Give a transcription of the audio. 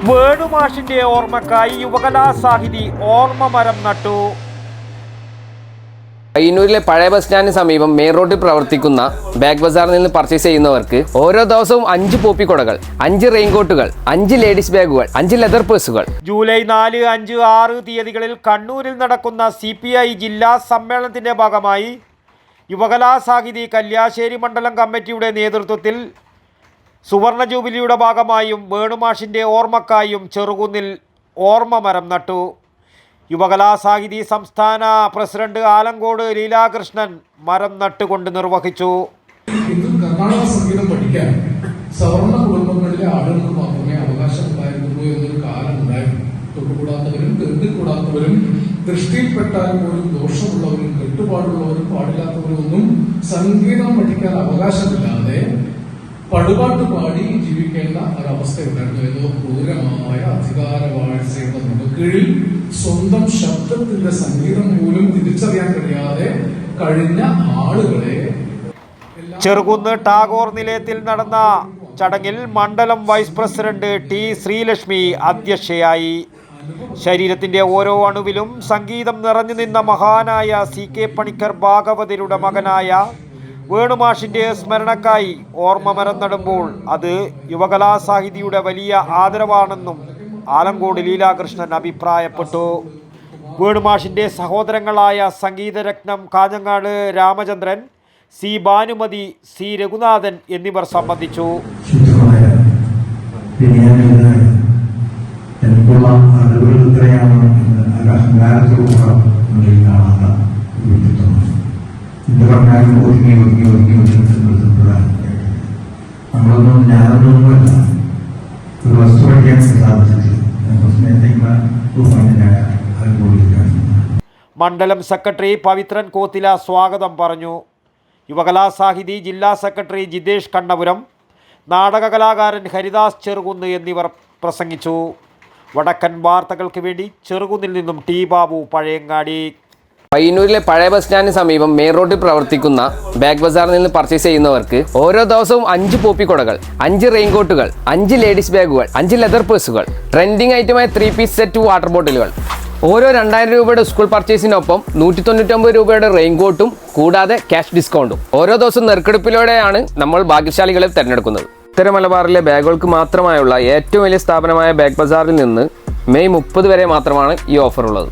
വേണുമാഷിന്റെ ഓർമ്മക്കായി യുവകലാസാഹിതി ഓർമ്മമരം നട്ടു. പയ്യന്നൂരിലെ പഴയ ബസ് സ്റ്റാൻഡിന് സമീപം മെയിൻ റോഡിൽ പ്രവർത്തിക്കുന്ന ബാഗ് ബസാറിൽ നിന്ന് പർച്ചേസ് ചെയ്യുന്നവർക്ക് ഓരോ ദിവസവും 5 പോപ്പിക്കൊടകൾ, 5 റെയിൻകോട്ടുകൾ, 5 ലേഡീസ് ബാഗുകൾ, 5 ലെതർ പേഴ്സുകൾ. ജൂലൈ 4, 5, 6 തീയതികളിൽ കണ്ണൂരിൽ നടക്കുന്ന CPI ജില്ലാ സമ്മേളനത്തിന്റെ ഭാഗമായി യുവകലാസാഹിതി കല്യാശ്ശേരി മണ്ഡലം കമ്മിറ്റിയുടെ നേതൃത്വത്തിൽ സുവർണ ജൂബിലിയുടെ ഭാഗമായും വേണുമാഷിന്റെ ഓർമ്മക്കായും ചെറുകുന്നിൽ ഓർമ്മമരം നട്ടു. യുവകലാസാഹിതി സംസ്ഥാന പ്രസിഡന്റ് ആലങ്കോട് ലീലാകൃഷ്ണൻ മരം നട്ടുകൊണ്ട് നിർവഹിച്ചു. കർണാടക സംഗീതം പഠിക്കാൻ സവർണ കുടുംബങ്ങളിലെ ആളുകൾക്ക് മാത്രമേ അവകാശമുണ്ടായിരുന്നുള്ളൂ എന്നൊരു കാലം ഉണ്ടായിരുന്നു. തൊട്ടുകൂടാത്തവരും കെട്ടുകൂടാത്തവരും ദൃഷ്ടിയിൽപ്പെട്ടാൽ പോലും ദോഷമുള്ളവരും കെട്ടുപാടുള്ളവരും പാടില്ലാത്തവരും ഒന്നും സംഗീതം പഠിക്കാൻ അവകാശമില്ലാതെ പടുപാട്ട് പാടി ജീവിക്കേണ്ട ഒരവസ്ഥയുണ്ടായിരുന്നു. ഏതോ ക്രൂരമായ അധികാരവാഴ്ചയുടെ മുഖക്കീഴിൽ സ്വന്തം ശബ്ദത്തിന്റെ സംഗീതം പോലും തിരിച്ചറിയാൻ കഴിയാതെ കഴിഞ്ഞ ആളുകളെ ചെറുകുന്ന് ടാഗോർ നിലയത്തിൽ നടന്ന ചടങ്ങിൽ മണ്ഡലം വൈസ് പ്രസിഡന്റ് T. ശ്രീലക്ഷ്മി അധ്യക്ഷയായി. ശരീരത്തിന്റെ ഓരോ അണുവിലും സംഗീതം നിറഞ്ഞു നിന്ന മഹാനായ CK പണിക്കർ ഭാഗവതരുടെ മകനായ വേണുമാഷിന്റെ സ്മരണക്കായി ഓർമ്മമരം നടുമ്പോൾ അത് യുവകലാസാഹിതിയുടെ വലിയ ആദരവാണെന്നും ആലങ്കോട് ലീലാകൃഷ്ണൻ അഭിപ്രായപ്പെട്ടു. വേണുമാഷിന്റെ സഹോദരങ്ങളായ സംഗീതരത്നം കാഞ്ഞങ്ങാട് രാമചന്ദ്രൻ, C. ഭാനുമതി, C. രഘുനാഥൻ എന്നിവർ സംബന്ധിച്ചു. നമ്മളൊന്നും ഞാനൊന്നുമല്ല ഒരു വസ്തു പഠിക്കാൻ സാധിച്ചിട്ടില്ല. മണ്ഡലം സെക്രട്ടറി പവിത്രൻ കോത്തില സ്വാഗതം പറഞ്ഞു. യുവകലാസാഹിതി ജില്ലാ സെക്രട്ടറി ജിതേഷ് കണ്ണപുരം, നാടക കലാകാരൻ ഹരിദാസ് ചെറുകുന്ന് എന്നിവർ പ്രസംഗിച്ചു. വടക്കൻ വാർത്തകൾക്ക് വേണ്ടി ചെറുകുന്നിൽ നിന്നും T. ബാബു, പഴയങ്ങാടി. പയ്യന്നൂരിലെ പഴയ ബസ് സ്റ്റാൻഡിന് സമീപം മെയിൻ റോഡിൽ പ്രവർത്തിക്കുന്ന ബാഗ് ബസാറിൽ നിന്ന് പർച്ചേസ് ചെയ്യുന്നവർക്ക് ഓരോ ദിവസവും 5 പോപ്പിക്കൊടകൾ, 5 റെയിൻകോട്ടുകൾ, 5 ലേഡീസ് ബാഗുകൾ, 5 ലെതർ പേഴ്സുകൾ, ട്രെൻഡിങ് ഐറ്റമായ 3 പീസ് സെറ്റ് വാട്ടർ ബോട്ടിലുകൾ, ഓരോ 2000 രൂപയുടെ സ്കൂൾ പർച്ചേസിനൊപ്പം 199 രൂപയുടെ റെയിൻകോട്ടും കൂടാതെ ക്യാഷ് ഡിസ്കൗണ്ടും. ഓരോ ദിവസവും നെറുക്കെടുപ്പിലൂടെയാണ് നമ്മൾ ഭാഗ്യശാലികളെ തിരഞ്ഞെടുക്കുന്നത്. ഉത്തര മലബാറിലെ ബാഗുകൾക്ക് മാത്രമായുള്ള ഏറ്റവും വലിയ സ്ഥാപനമായ ബാഗ് ബസാറിൽ നിന്ന് മെയ് 30 വരെ മാത്രമാണ് ഈ ഓഫർ ഉള്ളത്.